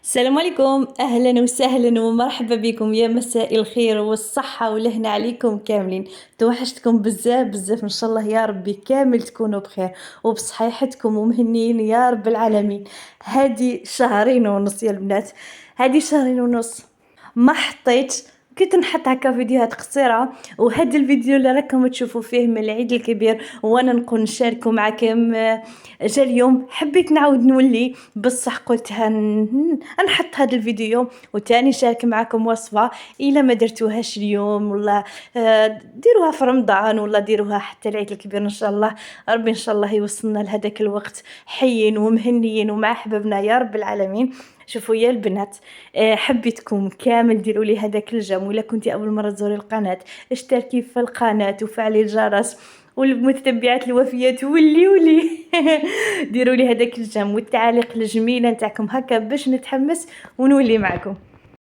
السلام عليكم، اهلا وسهلا ومرحبا بكم، يا مساء الخير والصحه والهنا عليكم كاملين. توحشتكم بزاف بزاف، ان شاء الله يا ربي كامل تكونوا بخير وبصحيحتكم ومهنيين يا رب العالمين. هادي شهرين ونص يا البنات، هادي شهرين ونص ما حطيت. كنت نحط هكا فيديوهات قصيره، وهذا الفيديو اللي راكم تشوفوا فيه من العيد الكبير وانا نكون نشاركه معكم. جا اليوم حبيت نعاود نولي، بصح قلت نحط هذا الفيديو وتاني نشارك معكم وصفه. الا ما درتوهاش اليوم ولا ديروها في رمضان ولا ديروها حتى العيد الكبير ان شاء الله. ربي ان شاء الله يوصلنا لهذاك الوقت حيين ومهنيين ومع احبابنا يا رب العالمين. شوفوا يا البنات، حبيتكم كامل ديروا لي هذاك الجم، ولا كنتي اول مره تزوري القناه اشتركي في القناه وفعلي الجرس، والمتتبعات الوفيات ولي ديروا لي هذاك الجم والتعاليق الجميله نتاعكم هكا باش نتحمس ونولي معكم.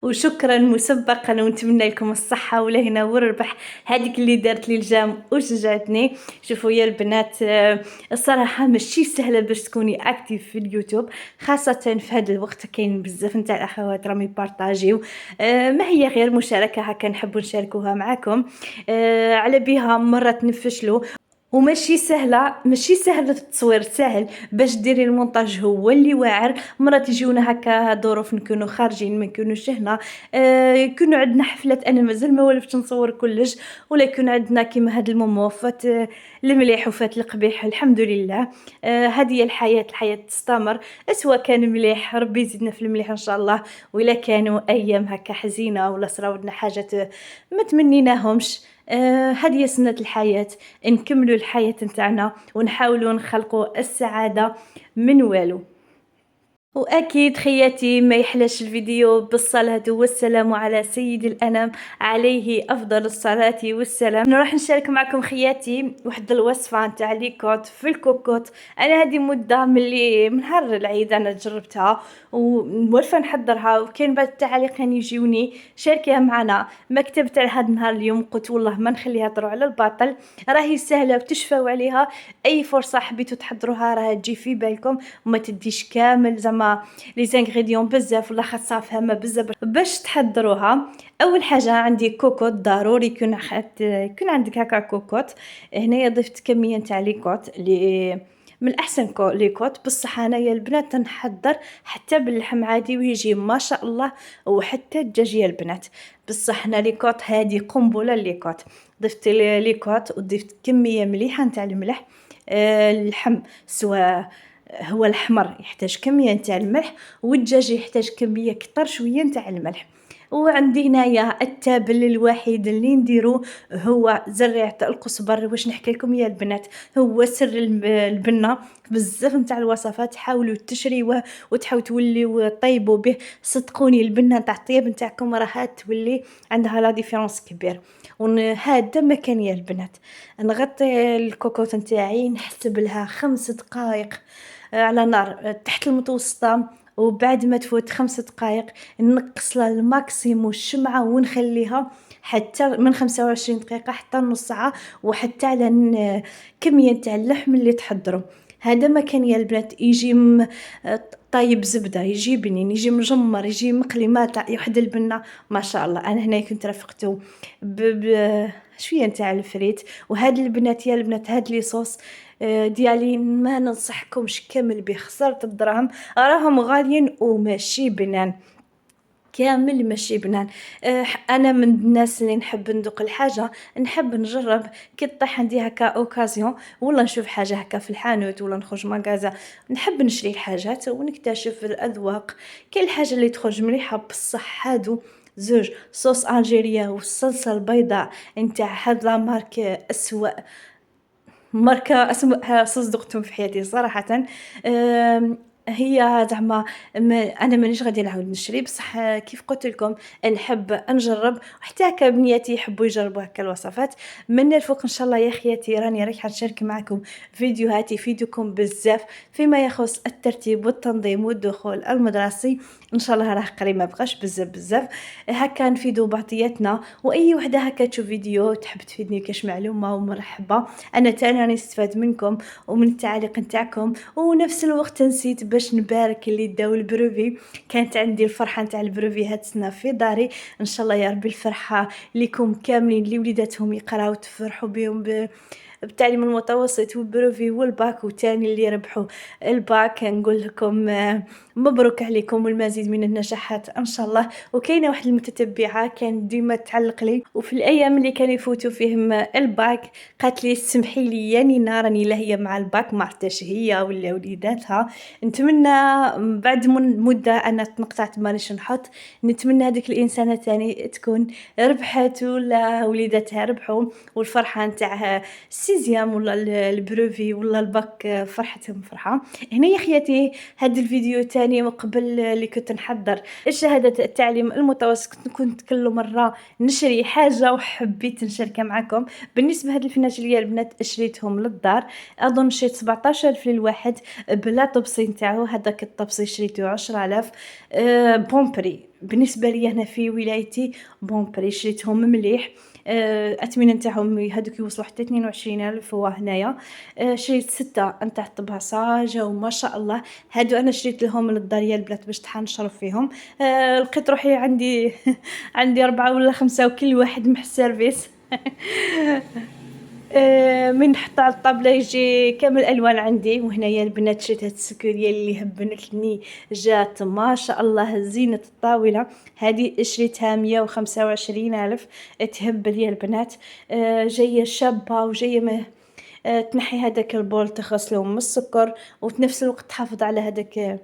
وشكرا مسبقا ونتمنى لكم الصحة والهنا والربح، هذيك اللي دارت لي الجام وشجعتني. شوفوا يا البنات، الصراحة ماشي سهلة باش تكوني اكتيف في اليوتيوب، خاصة في هذا الوقت كاين بزاف نتاع الاخوات راهم يبارطاجيو. ما هي غير مشاركة هكا نحبوا نشاركوها معكم. على بها مرات نفشلوا، وماشي سهله، ماشي سهل التصوير سهل باش ديري المونتاج هو اللي واعر. مرات يجيونا هكا ظروف نكونوا خارجين ما نكونوش هنا، يكونوا عندنا حفلات انا مازال ما ولفتش نصور كلش، ولا يكون عندنا كيما هاد المومو فات المليح وفات القبيح الحمد لله. هذه هي الحياه، الحياه تستمر. اسوا كان مليح ربي يزيدنا في المليح ان شاء الله، ولا كانوا ايام هكا حزينه ولا صراودنا حاجات ما تمنيناهمش. هذه سنة الحياة، نكملوا الحياة نتاعنا ونحاولوا نخلقوا السعادة من والو. واكيد خياتي ما يحلاش الفيديو بالصلاة والسلام على سيد الانام، عليه افضل الصلاة والسلام. نروح نشارك معكم خياتي واحد الوصفة نتاع ليكوت في الكوكوت. انا هذه مدة من نهار العيد انا جربتها ومولفه نحضرها، وكاين بعض التعاليق يجيوني شاركيها معنا. ما كتبت على هذا النهار اليوم قلت والله ما نخليها تروح على الباطل، راهي سهله وتشفاو عليها. اي فرصه حبيتوا تحضروها راه تجي في بالكم وما تديش كامل زعما لي زانغريديون بزاف ولا خاصها فهمه بزاف باش تحضروها. اول حاجه عندي كوكوت، ضروري يكون عندك هكا كوكوت. هنايا ضفت كميه نتاع ليكوت اللي من احسن ليكوت. بصح انايا البنات نحضر حتى باللحم عادي ويجي ما شاء الله، وحتى الدجاج يا البنات. بصح انا ليكوت هذه قنبله ليكوت. ضفت ليكوت وضفت كميه مليحه نتاع الملح. اللحم سواء هو الحمر يحتاج كميه نتاع الملح، والدجاج يحتاج كميه كتر شويه نتاع الملح. وعندي هنايا التابل الوحيد اللي نديرو هو زريعة القزبر. واش نحكي لكم يا البنات، هو سر البنه. بزاف نتاع الوصفات حاولوا تشريوه وتحاولوا توليو طيبوا به، صدقوني البنه تاع الطياب نتاعكم راها تولي عندها لا ديفيرونس كبير. هذا مكان يا البنات، نغطي الكوكوط نتاعي نحسب لها 5 دقائق على نار تحت المتوسطه، وبعد ما تفوت 5 دقائق نقص لها الماكسيموم الشمعة ونخليها حتى من 25 دقيقة حتى نص ساعة، وحتى على كمية تاع اللحم اللي تحضروا. هذا ما كان يا البنات يجي طايب زبدة، يجي بنين، يجي مجمر، يجي مقلي، ما تاع واحد البنة ما شاء الله. انا هنا كنت رافقته شويه نتاع الفريت. وهاد البنات يا البنات هاد لي صوص ديالي ما ننصحكمش كامل بخسارة الدراهم، راهم غاليين وماشي بنان كامل ماشي بنان. انا من الناس اللي نحب ندوق الحاجه، نحب نجرب كي طيح عندي هكا اوكازيون ولا نشوف حاجه هكا في الحانوت ولا نخرج مغازا، نحب نشري الحاجات ونكتشف الاذواق. كاين الحاجه اللي تخرج مليحه بصح هادو زوج صوص الجيريا والصلصه البيضاء نتاع هاد لا مارك اسوا ماركة أسوأ صوص دقتهم في حياتي صراحة. هي زعما أنا مانيش غادي نعاود نشري، بصح كيف قلت لكم نحب نجرب، وحتى هكا بنياتي يحبوا يجربوا هكا الوصفات. من الفوق إن شاء الله يا خياتي راني رايحة نشارك معكم فيديوهاتي يفيدكم بزاف فيما يخص الترتيب والتنظيم والدخول المدرسي. إن شاء الله راه قريب ما بقاش بزاف بزاف هكا نفيدوا بعضياتنا. وأي وحدة هكا تشوف فيديو تحب تفيدني كاش معلومة ومرحبا، انا تاني راني نستفاد منكم ومن التعاليق نتاعكم. ونفس الوقت نسيت باش نبارك اللي داو البروفي. كانت عندي الفرحة نتاع البروفي هاد السنة في داري، إن شاء الله يا ربي الفرحة ليكم كاملين اللي وليداتهم يقراو تفرحوا بهم بالتعليم المتوسط والبروفي والباك، وتاني اللي ربحوا الباك نقول لكم مبروك عليكم والمزيد من النجاحات ان شاء الله. وكاينه واحد المتتبعه كان ديما تعلق لي، وفي الايام اللي كانوا يفوتوا فيهم الباك قالت لي سمحي لي يا نينا راني لاهيه مع الباك، ما عرفتش هي ولا وليداتها. نتمنى بعد مده انا تنقطعت مانيش نحط، نتمنى هذيك الانسانه تاني تكون ربحت ولا وليداتها ربحوا، والفرحه نتاع السيزيام ولا البروفي ولا الباك فرحتهم فرحه. هنا يا خياتي هذا الفيديو تاني وقبل اللي كنت نحضر الشهاده التعليم المتوسط كنت كل مره نشري حاجه وحبيت نشاركها معكم. بالنسبه هاد الفناجل البنات شريتهم للدار، اظن شريت 17,000 للواحد بلا طبسي نتاعو، هذاك الطبسي شريته 10,000. بومبري بالنسبه لي هنا في ولايتي بومبري شريتهم مليح. الاثمنه نتاعهم هذوك يوصلوا حتى 22,000 هو هنايا. شريت 6 نتاع الطباسه جاو ما شاء الله، هادو انا شريت لهم للدار يا البنات باش نشرب فيهم. لقيت روحي عندي عندي 4 ولا 5 وكل واحد مع السيرفيس. من نحط على الطابلة يجي كامل الألوان عندي. وهنايا البنات شريت هاد السكرية اللي هبنتني، جات ما شاء الله زينة الطاولة. هذه شريتها 125,000 تهبل يا البنات. جاية شابة وجاية تنحي هذاك البول تغسلهم من السكر، وفي نفس الوقت تحافظ على هذاك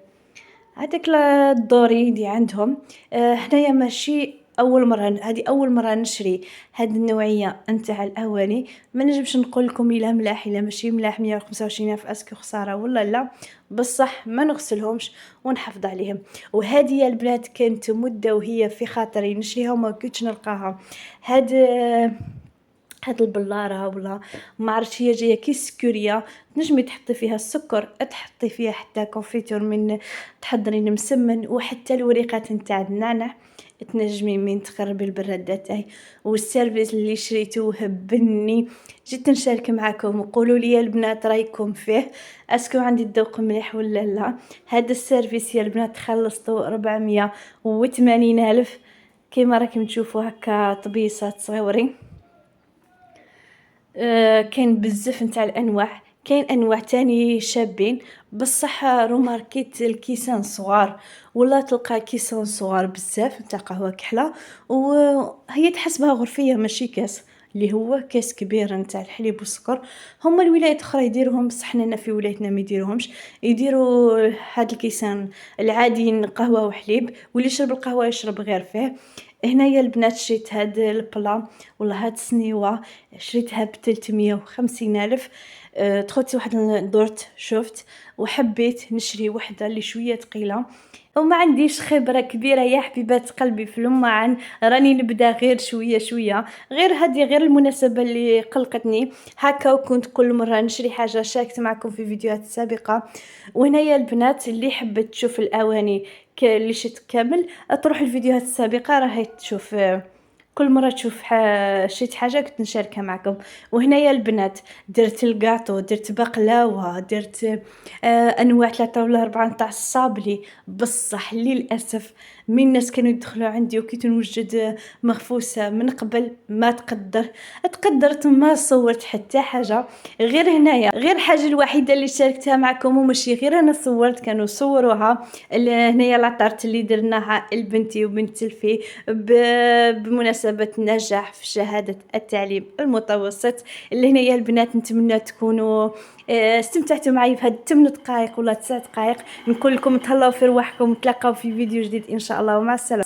الدوري اللي عندهم. هنايا ماشي اول مره، هذه اول مره نشري هذه النوعيه نتاع الاواني. ما نجمش نقول لكم الا ملاح الا ماشي ملاح. 125 في اسكو خساره ولا لا، بصح ما نغسلهمش ونحافظ عليهم. وهذه يا البنات كانت مده وهي في خاطري نشريها وما كنتش نلقاها. هاد البلاره ولا ما عرفتش، هي جايه كي سكوريا، تنجمي تحطي فيها السكر، تحطي فيها حتى كونفيتور من تحضرين مسمن، وحتى الوريقات نتاع النعناع تنجمي من تقربي البراده تاعي. والسيرفيس اللي شريته هبني، جيت نشارك معكم وقولوا لي يا البنات رايكم فيه، اسكو عندي الذوق مليح ولا لا. هذا السيرفيس يا البنات خلصته 480,000 كيما راكم تشوفوا هكا طبيصات صغيورين. كاين بزاف نتاع الانواع، كاين انواع تاني شابين، بصح روماركيت الكيسان صغار، ولا تلقى كيسان صغار بزاف نتاع قهوه كحله، وهي تحسبها غرفيه ماشي كاس، اللي هو كاس كبير نتاع الحليب والسكر. هما الولايات الاخرى يديروهم بصح حنا في ولايتنا ما يديروهمش، يديروا هاد الكيسان العاديين قهوه وحليب، واللي يشرب القهوه يشرب غير فيه. هنايا البنات شريت هاد البلا ولا هاد السنيوه شريتها ب350,000. دخلت واحد درت شفت وحبيت نشري وحده اللي شويه ثقيله، وما عنديش خبره كبيره يا حبيبات قلبي في المعن، راني نبدا غير شويه شويه، غير هذه غير المناسبه اللي قلقتني هكا. وكنت كل مره نشري حاجه شاركت معكم في فيديوهات سابقه. وهنايا البنات اللي حبت تشوف الاواني اللي شت كامل تروح الفيديوهات السابقه راهي تشوف. كل مره تشوف شيت حاجه كنت نشاركها معكم. وهنايا البنات درت الكاطو، درت بقلاوه، درت انواع 3 ولا 4 تاع الصابلي، بصح للاسف من الناس كانوا يدخلوا عندي وكي تنوجد مغفوسه من قبل ما تقدرت ما صورت حتى حاجه. غير هنايا غير الحاجه الوحيده اللي شاركتها معكم وماشي غير انا صورت، كانوا صوروها هنايا لاطارت اللي درناها لبنتي وبنت الفي بمناسبه النجاح في شهاده التعليم المتوسط. اللي هنايا البنات نتمنى تكونوا استمتعتوا معي في هاد 8 دقائق ولا 9 دقائق. نقول لكم تهلاو في رواحكم، نتلاقاو في فيديو جديد ان شاء الله، ومع السلامه.